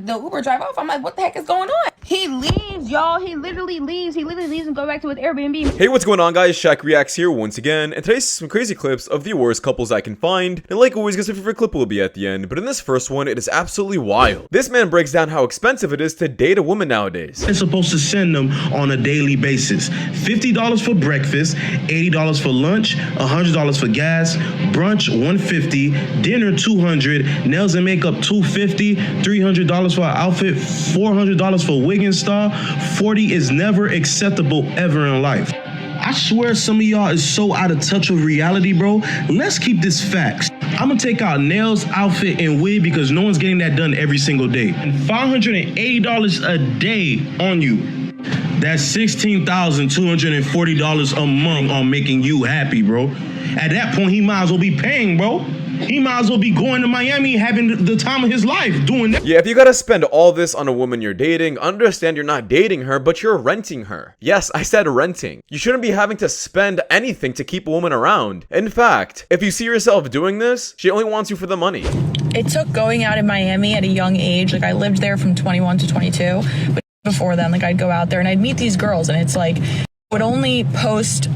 the Uber driver off. I'm like, what the heck is going on? He leaves, y'all. He literally leaves. He literally leaves and go back to his Airbnb. Hey, what's going on, guys? Shak-Reacts here once again, and today's some crazy clips of the worst couples I can find. And like always, guess my favorite clip will be at the end, but in this first one, it is absolutely wild. This man breaks down how expensive it is to date a woman nowadays. They're supposed to send them on a daily basis. $50 for breakfast, $80 for lunch, $100 for gas, brunch $150, dinner $200, nails and makeup $250, $300 for an outfit, $400 for wig and star. $40 is never acceptable ever in life. I swear some of y'all is so out of touch with reality, bro. Let's keep this facts. I'm gonna take out nails, outfit, and wig because no one's getting that done every single day. And $580 a day on you. That's $16,240 a month on making you happy, bro. At that point, he might as well be paying, bro. He might as well be going to Miami having the time of his life doing that. Yeah, if you gotta spend all this on a woman you're dating, understand you're not dating her, but you're renting her. Yes, I said renting. You shouldn't be having to spend anything to keep a woman around. In fact, if you see yourself doing this, she only wants you for the money. It took going out in Miami at a young age. Like, I lived there from 21 to 22, but before then, like, I'd go out there and I'd meet these girls, and it's like, would only post,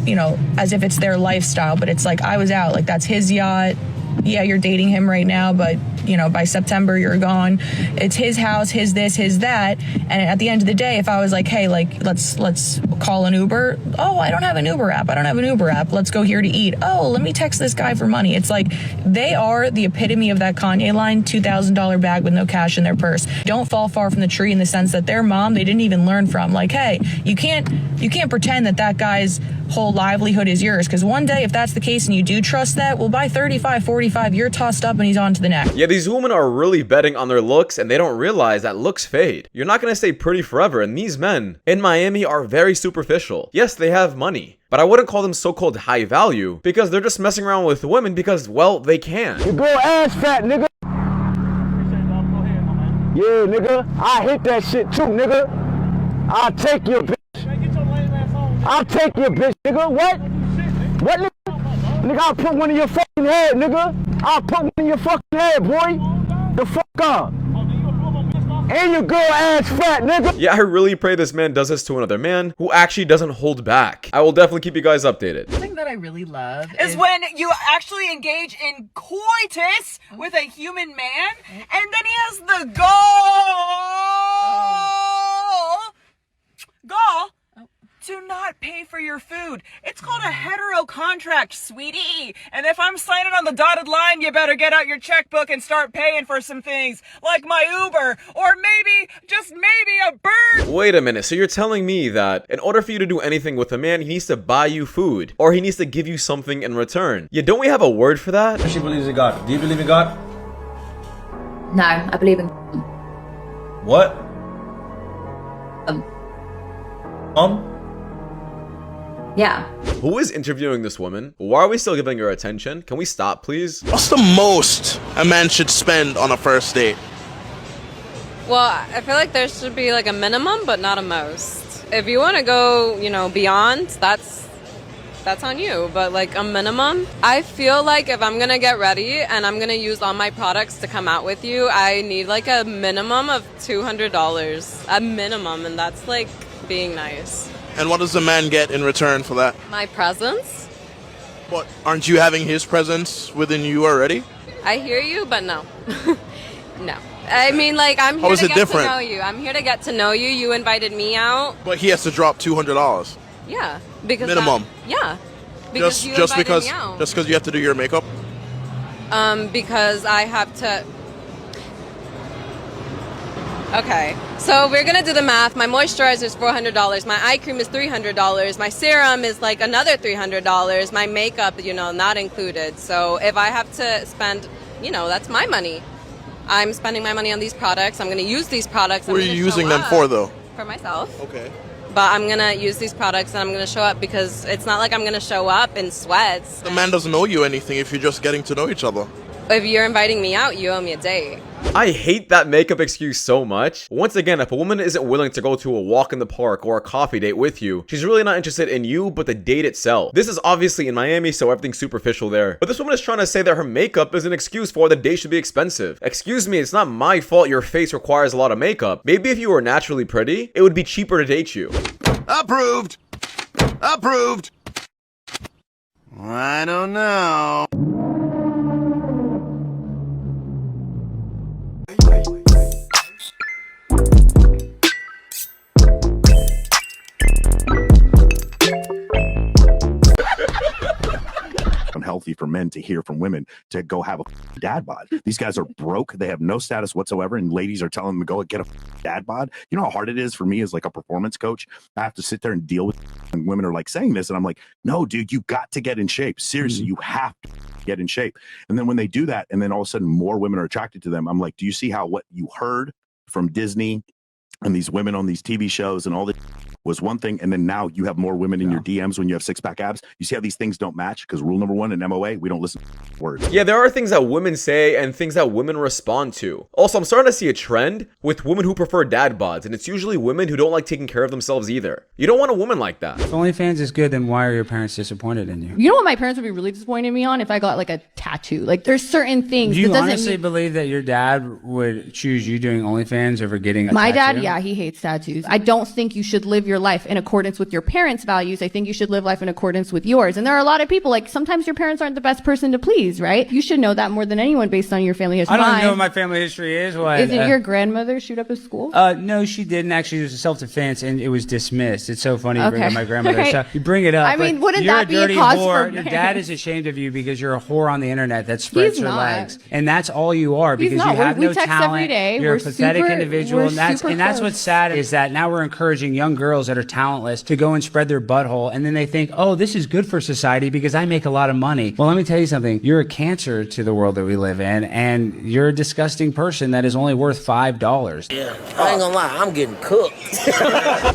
you know, as if it's their lifestyle, but it's like, I was out, like, that's his yacht. Yeah, you're dating him right now, but, you know, by September, you're gone. It's his house, his this, his that. And at the end of the day, if I was like, hey, like, let's call an Uber. Oh, I don't have an Uber app. Let's go here to eat. Oh, let me text this guy for money. It's like, they are the epitome of that Kanye line, $2,000 bag with no cash in their purse. Don't fall far from the tree in the sense that their mom, they didn't even learn from. Like, hey, you can't pretend that guy's whole livelihood is yours, because one day, if that's the case and you do trust that, well, by 35, 45, you're tossed up and he's on to the next. Yeah, these women are really betting on their looks, and they don't realize that looks fade. You're not gonna stay pretty forever, and these men in Miami are very superficial. Yes, they have money, but I wouldn't call them so-called high value, because they're just messing around with women because, well, they can. You go ass fat, nigga. Yeah, nigga. I hit that shit too, nigga. I'll take your bitch. I'll take your bitch, nigga. What? What, nigga? Nigga, I'll put one in your fucking head, nigga. I'll put one in your fucking head, boy. The fuck up. And your girl ass fat, nigga. Yeah, I really pray this man does this to another man who actually doesn't hold back. I will definitely keep you guys updated. The thing that I really love is when you actually engage in coitus with a human man, and then he has the gall to not pay for your food. It's called a hetero contract, sweetie. And if I'm signing on the dotted line, you better get out your checkbook and start paying for some things, like my Uber, or maybe, just maybe, a bird. Wait a minute, so you're telling me that in order for you to do anything with a man, he needs to buy you food, or he needs to give you something in return? Yeah, don't we have a word for that? She believes in God. Do you believe in God? No, I believe in... What? Yeah. Who is interviewing this woman? Why are we still giving her attention? Can we stop, please? What's the most a man should spend on a first date? Well, I feel like there should be like a minimum, but not a most. If you want to go, you know, beyond, that's on you. But like a minimum, I feel like if I'm gonna get ready and I'm gonna use all my products to come out with you, I need like a minimum of $200, a minimum, and that's like being nice. And what does the man get in return for that? My presence. But aren't you having his presence within you already? I hear you, but no. No. I mean, like, I'm here to get to know you. I'm here to get to know you. You invited me out. But he has to drop $200. Yeah. Because minimum. Yeah. Because just because you have to do your makeup? Because I have to... Okay, so we're gonna do the math. My moisturizer is $400, my eye cream is $300, my serum is like another $300, my makeup, you know, not included. So if I have to spend, you know, that's my money. I'm spending my money on these products. I'm gonna use these products. Who are you using them for, though? For myself. Okay. But I'm gonna use these products and I'm gonna show up because it's not like I'm gonna show up in sweats. The man doesn't owe you anything if you're just getting to know each other. If you're inviting me out, you owe me a date. I hate that makeup excuse so much. Once again, if a woman isn't willing to go to a walk in the park or a coffee date with you, she's really not interested in you, but the date itself. This is obviously in Miami, so everything's superficial there. But this woman is trying to say that her makeup is an excuse for the date should be expensive. Excuse me, it's not my fault your face requires a lot of makeup. Maybe if you were naturally pretty, it would be cheaper to date you. Approved. Approved. I don't know. Unhealthy for men to hear from women to go have a dad bod. These guys are broke. They have no status whatsoever. And ladies are telling them to go get a dad bod. You know how hard it is for me as like a performance coach? I have to sit there and deal with and women are like saying this. And I'm like, no, dude, you got to get in shape. Seriously, you have to get in shape. And then when they do that, and then all of a sudden more women are attracted to them, I'm like, do you see how what you heard from Disney and these women on these TV shows and all this was one thing, and then now you have more women in your DMs when you have six-pack abs? You see how these things don't match? Because rule number one in MOA, we don't listen to words. Yeah, there are things that women say and things that women respond to. Also, I'm starting to see a trend with women who prefer dad bods, and it's usually women who don't like taking care of themselves either. You don't want a woman like that. If OnlyFans is good, then why are your parents disappointed in you? You know what my parents would be really disappointed in me on? If I got like a tattoo. Like there's certain things. Do you honestly believe that your dad would choose you doing OnlyFans over getting a My tattoo? dad, yeah, he hates tattoos. I don't think you should live your life in accordance with your parents' values. I think you should live life in accordance with yours. And there are a lot of people, like sometimes your parents aren't the best person to please, right? You should know that more than anyone based on your family history. I don't know what my family history is. Isn't your grandmother shoot up a school? No, she didn't actually. It was a self-defense and it was dismissed. It's so funny you bring up my grandmother. Right. So you bring it up. I mean, wouldn't you're that a be a dirty cause whore. for Your dad is ashamed of you because you're a whore on the internet that spreads He's her not. legs. And that's all you are because He's not. you have We no text talent. every day. You're We're a pathetic super- individual. we're And that's super close. what's sad is that now we're encouraging young girls that are talentless to go and spread their butthole. And then they think, oh, this is good for society because I make a lot of money. Well, let me tell you something. You're a cancer to the world that we live in. And you're a disgusting person that is only worth $5. Yeah, I ain't gonna lie, I'm getting cooked.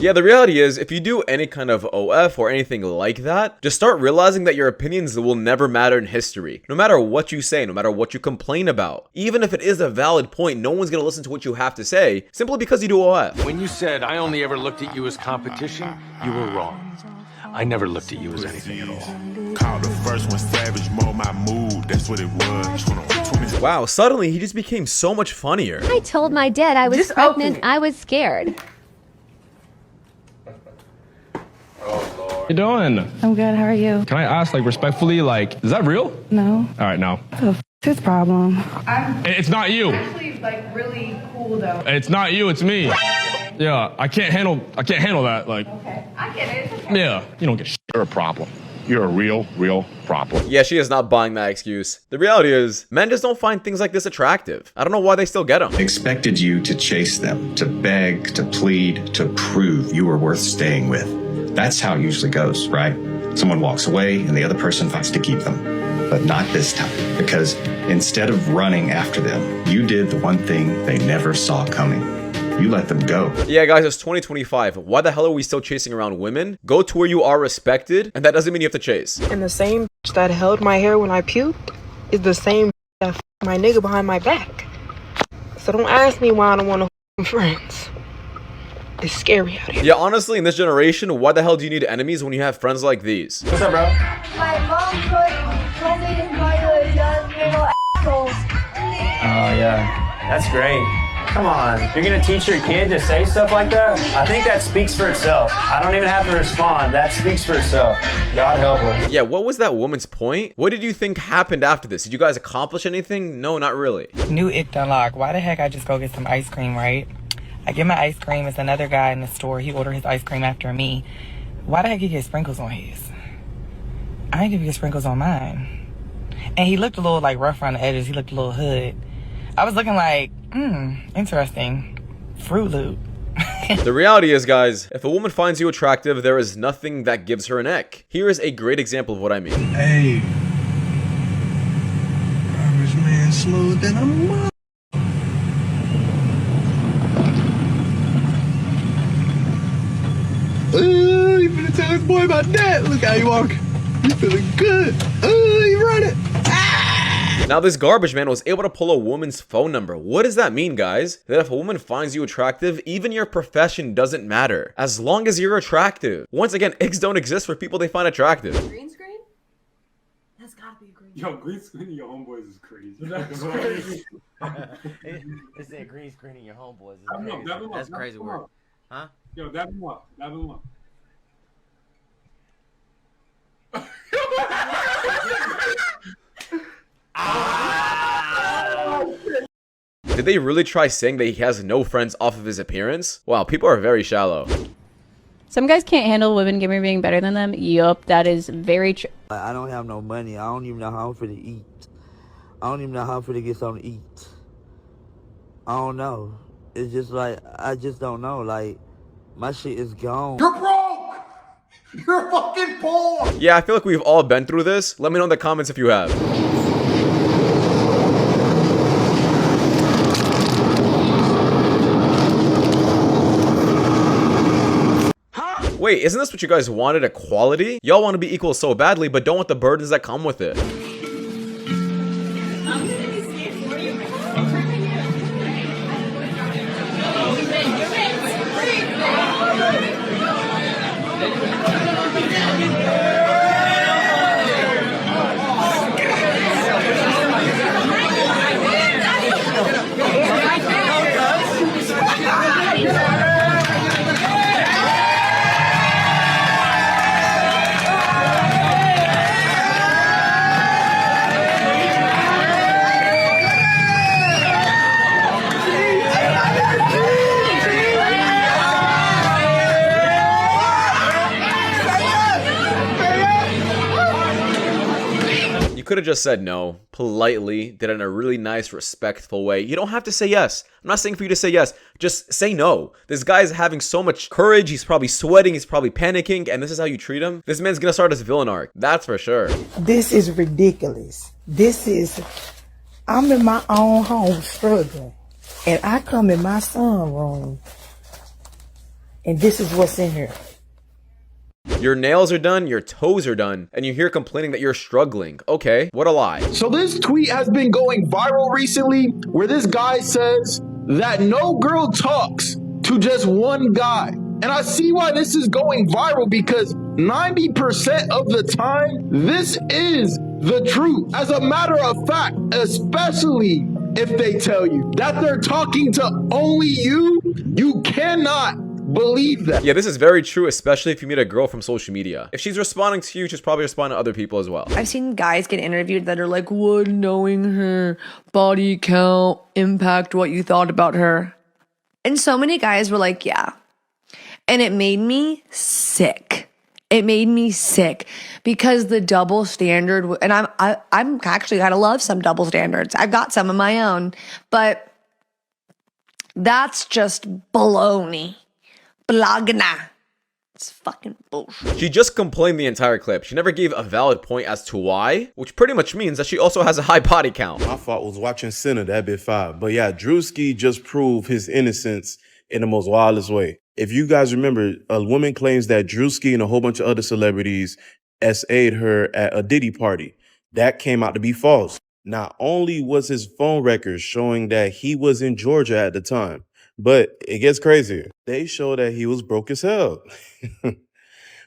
Yeah, the reality is, if you do any kind of OF or anything like that, just start realizing that your opinions will never matter in history. No matter what you say, no matter what you complain about. Even if it is a valid point, no one's gonna listen to what you have to say, simply because you do OF. When you said, I only ever looked at you as competition, you were wrong. I never looked at you as anything at all. Called the first one savage, mold my mood, that's what it was. Wow, suddenly he just became so much funnier. I told my dad I was pregnant. I was scared. What you doing? I'm good. How are you? Can I ask, like, respectfully, like, is that real? No. All right, no. What the f is his problem? It's not you. Actually, like, really cool though. It's not you. It's me. Yeah, I can't handle that. Like. Okay, I get it. It's okay. Yeah, you don't get shit. You're a problem. You're a real problem. Yeah, she is not buying that excuse. The reality is, men just don't find things like this attractive. I don't know why they still get them. Expected you to chase them, to beg, to plead, to prove you were worth staying with. That's how it usually goes, right? Someone walks away and the other person fights to keep them. But not this time, because instead of running after them, you did the one thing they never saw coming. You let them go. Yeah, guys, it's 2025. Why the hell are we still chasing around women? Go to where you are respected, and that doesn't mean you have to chase. And the same that held my hair when I puked is the same that f***ed my nigga behind my back. So don't ask me why I don't want to f*** friends. It's scary out here. Yeah, honestly, in this generation, why the hell do you need enemies when you have friends like these? What's up, bro? My mom told me to buy a young little assholes. Oh, yeah. That's great. Come on. You're going to teach your kid to say stuff like that? I think that speaks for itself. I don't even have to respond. That speaks for itself. God help her. Yeah, what was that woman's point? What did you think happened after this? Did you guys accomplish anything? No, not really. New ick unlock. Why the heck I just go get some ice cream, right? I get my ice cream. It's another guy in the store. He ordered his ice cream after me. Why the heck he get sprinkles on his? I didn't get sprinkles on mine. And he looked a little like rough around the edges. He looked a little hood. I was looking like, interesting. Fruit Loop. The reality is, guys, if a woman finds you attractive, there is nothing that gives her an ick. Here is a great example of what I mean. Hey, garbage man slower than a mother. You finna tell this boy about that? Look how you walk. You feeling good. You running. Now, this garbage man was able to pull a woman's phone number. What does that mean, guys? That if a woman finds you attractive, even your profession doesn't matter, as long as you're attractive. Once again, icks don't exist for people they find attractive. Green screen? That's gotta be a green Yo, green screening your homeboys is crazy. That's crazy. It's that green screening your homeboys. That's crazy work. Huh? Yo, dab him up. Dab him up. Did they really try saying that he has no friends off of his appearance? Wow, people are very shallow. Some guys can't handle women being better than them. Yup, that is very true. I don't have no money. I don't even know how I'm finna eat. I don't even know how I'm finna get something to eat. I don't know. It's just like, I just don't know. Like, my shit is gone. You're broke! You're fucking poor! Yeah, I feel like we've all been through this. Let me know in the comments if you have. Wait, isn't this what you guys wanted? Equality? Y'all want to be equal so badly, but don't want the burdens that come with it. You could have just said no, politely, did it in a really nice, respectful way. You don't have to say yes. I'm not saying for you to say yes. Just say no. This guy's having so much courage. He's probably sweating. He's probably panicking. And this is how you treat him? This man's gonna start his villain arc. That's for sure. This is ridiculous. I'm in my own home struggling. And I come in my son's room. And this is what's in here. Your nails are done, your toes are done, and you're here complaining that you're struggling. Okay, what a lie. So this tweet has been going viral recently where this guy says that no girl talks to just one guy. And I see why this is going viral because 90% of the time, this is the truth. As a matter of fact, especially if they tell you that they're talking to only you, you cannot believe that. Yeah, this is very true, especially if you meet a girl from social media. If she's responding to you, she's probably responding to other people as well. I've seen guys get interviewed that are like, would knowing her body count impact what you thought about her? And so many guys were like, yeah. And it made me sick. It made me sick because the double standard, and I'm actually kind of love some double standards. I've got some of my own, but that's just baloney. Blagna. It's fucking bullshit. She just complained the entire clip. She never gave a valid point as to why, which pretty much means that she also has a high body count. My fault was watching Sinner, that bit 5. But yeah, Druski just proved his innocence in the most wildest way. If you guys remember, a woman claims that Druski and a whole bunch of other celebrities SA'd her at a Diddy party. That came out to be false. Not only was his phone records showing that he was in Georgia at the time, but it gets crazier. They show that he was broke as hell.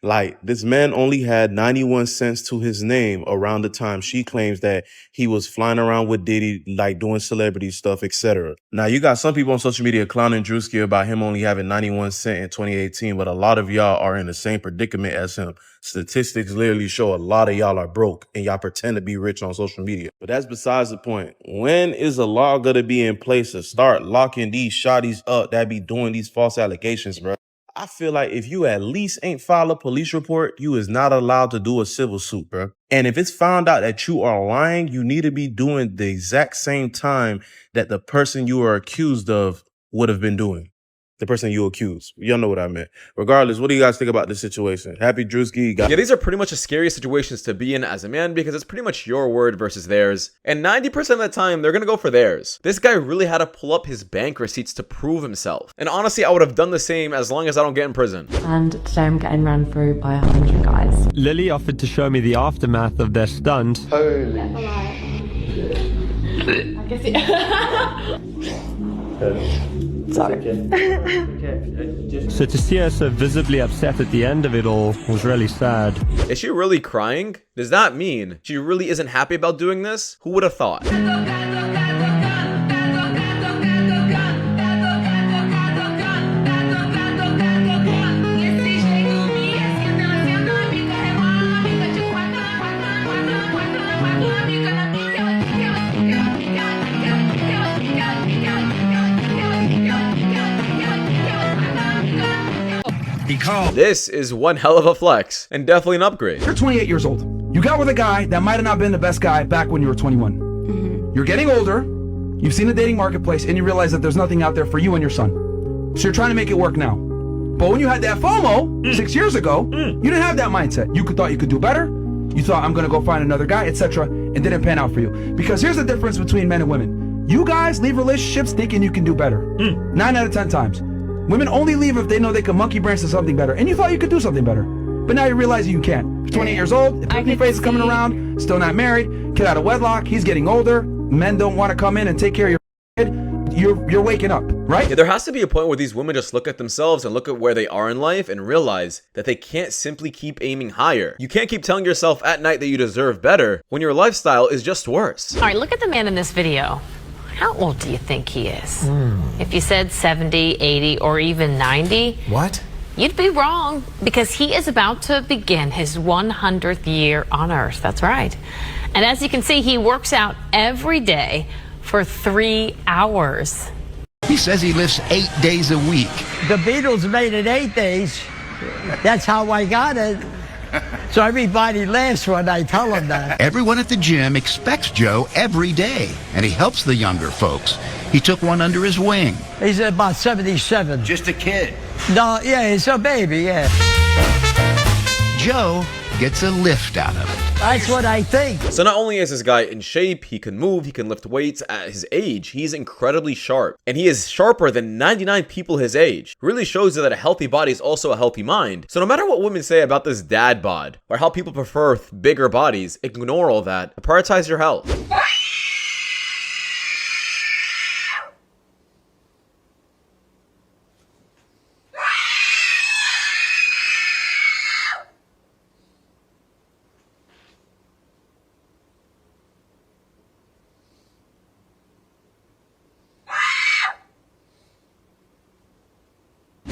Like, this man only had 91 cents to his name around the time she claims that he was flying around with Diddy, like doing celebrity stuff, etc. Now, you got some people on social media clowning Druski about him only having 91 cents in 2018, but a lot of y'all are in the same predicament as him. Statistics literally show a lot of y'all are broke and y'all pretend to be rich on social media. But that's besides the point. When is a law gonna be in place to start locking these shotties up that be doing these false allegations, bro? I feel like if you at least ain't file a police report, you is not allowed to do a civil suit, bro. And if it's found out that you are lying, you need to be doing the exact same time that the person you are accused of would have been doing. The person you accuse. Y'all know what I meant. Regardless, what do you guys think about this situation? Happy Druski. Yeah, these are pretty much the scariest situations to be in as a man because it's pretty much your word versus theirs. And 90% of the time, they're gonna go for theirs. This guy really had to pull up his bank receipts to prove himself. And honestly, I would have done the same as long as I don't get in prison. And today I'm getting run through by 100 guys. Lily offered to show me the aftermath of their stunt. Holy I guess Sorry. So to see her so visibly upset at the end of it all was really sad. Is she really crying? Does that mean she really isn't happy about doing this? Who would have thought? This is one hell of a flex, and definitely an upgrade. You're 28 years old. You got with a guy that might have not been the best guy back when you were 21. You're getting older, you've seen the dating marketplace, and you realize that there's nothing out there for you and your son. So you're trying to make it work now. But when you had that FOMO 6 years ago, you didn't have that mindset. You thought you could do better. You thought, I'm gonna go find another guy, etc. It didn't pan out for you. Because here's the difference between men and women. You guys leave relationships thinking you can do better. 9 out of 10 times. Women only leave if they know they can monkey branch to something better. And you thought you could do something better. But now you realize you can't. You're 28 years old, the picnic phase is coming around, still not married, kid out of wedlock, he's getting older, men don't want to come in and take care of your kid. You're waking up, right? Yeah, there has to be a point where these women just look at themselves and look at where they are in life and realize that they can't simply keep aiming higher. You can't keep telling yourself at night that you deserve better when your lifestyle is just worse. All right, look at the man in this video. How old do you think he is? If you said 70, 80, or even 90, what? You'd be wrong, because he is about to begin his 100th year on Earth. That's right. And as you can see, he works out every day for 3 hours. He says he lifts 8 days a week. The Beatles made it 8 days. That's how I got it. So everybody laughs when I tell them that. Everyone at the gym expects Joe every day, and he helps the younger folks. He took one under his wing. He's about 77. Just a kid. No, yeah, he's a baby, yeah. Joe gets a lift out of it. That's what I think. So not only is this guy in shape, he can move, he can lift weights. At his age, he's incredibly sharp. And he is sharper than 99 people his age. Really shows you that a healthy body is also a healthy mind. So no matter what women say about this dad bod, or how people prefer bigger bodies, ignore all that and prioritize your health.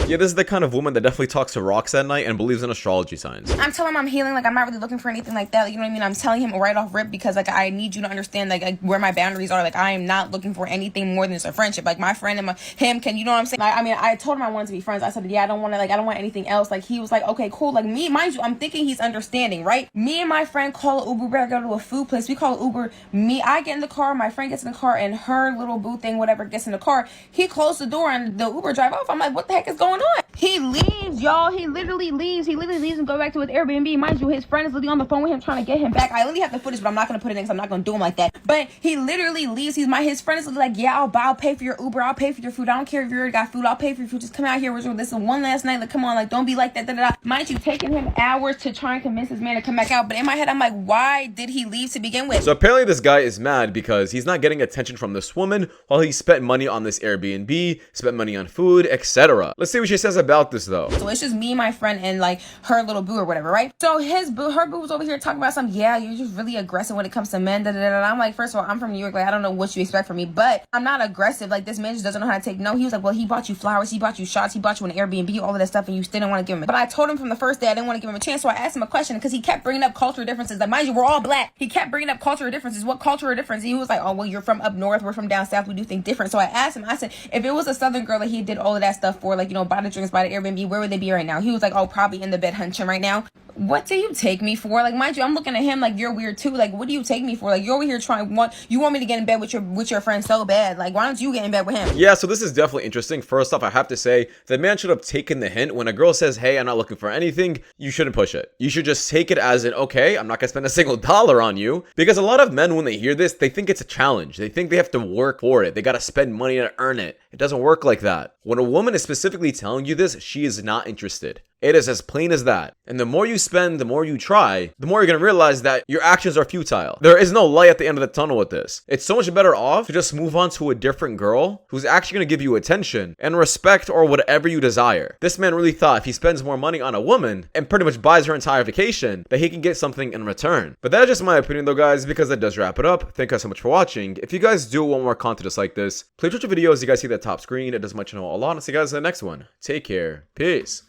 Yeah, this is the kind of woman that definitely talks to rocks at night and believes in astrology signs. I'm telling him I'm healing, like I'm not really looking for anything like that, like, you know what I mean? I'm telling him right off rip because like I need you to understand like where my boundaries are. Like I am not looking for anything more than just a friendship. Like my friend and him can, you know what I'm saying? I mean, I told him I wanted to be friends. I said, yeah, I don't want anything else. Like he was like, okay, cool. Like me, mind you, I'm thinking he's understanding, right? Me and my friend call Uber, we're gonna go to a food place. We call Uber. I get in the car, my friend gets in the car, and her little boo thing, whatever, gets in the car. He closed the door and the Uber drive off. I'm like, what the heck is going on? He leaves, y'all. He literally leaves and go back to his Airbnb. Mind you, his friend is literally on the phone with him trying to get him back. I literally have the footage, but I'm not gonna put it in because I'm not gonna do him like that. But he literally leaves. His friend is like, yeah, I'll pay for your Uber, I'll pay for your food. I don't care if you already got food, I'll pay for your food. Just come out here. We're doing this one last night. Like, come on, like don't be like that. Da, da, da. Mind you, taking him hours to try and convince this man to come back out. But in my head, I'm like, why did he leave to begin with? So apparently this guy is mad because he's not getting attention from this woman while he spent money on this Airbnb, spent money on food, etc. Let's see what she says about this though. So it's just me, my friend, and like her little boo or whatever, right? So her boo was over here talking about something. Yeah, you're just really aggressive when it comes to men. Da, da, da, da. I'm like, first of all, I'm from New York. Like, I don't know what you expect from me, but I'm not aggressive. Like, this man just doesn't know how to take no. He was like, well, he bought you flowers, he bought you shots, he bought you an Airbnb, all of that stuff, and you still didn't want to give him it. But I told him from the first day I didn't want to give him a chance. So I asked him a question because he kept bringing up cultural differences. Like, mind you, we're all black. He kept bringing up cultural differences. What cultural difference? He was like, oh, well, you're from up north, we're from down south, we do things different. So I asked him, I said, if it was a southern girl that he did all of that stuff for, like, you know, buy the drinks, buy the Airbnb, where would they be right now? He was like, oh, probably in the bed hunching right now. What do you take me for? Like, mind you, I'm looking at him like, you're weird too. Like, what do you take me for? Like, you're over here you want me to get in bed with your friend so bad. Like, why don't you get in bed with him? Yeah, so this is definitely interesting. First off, I have to say the man should have taken the hint. When a girl says, hey, I'm not looking for anything, you shouldn't push it. You should just take it as an, okay, I'm not gonna spend a single dollar on you. Because a lot of men, when they hear this, they think it's a challenge. They think they have to work for it. They gotta spend money to earn it. It doesn't work like that. When a woman is specifically telling you this, she is not interested. It is as plain as that. And the more you spend, the more you try, the more you're gonna realize that your actions are futile. There is no light at the end of the tunnel with this. It's so much better off to just move on to a different girl who's actually gonna give you attention and respect or whatever you desire. This man really thought if he spends more money on a woman and pretty much buys her entire vacation, that he can get something in return. But that's just my opinion though, guys, because that does wrap it up. Thank you guys so much for watching. If you guys do want more content just like this, please watch the videos. You guys see that top screen. It does my channel a lot. I'll see you guys in the next one. Take care. Peace.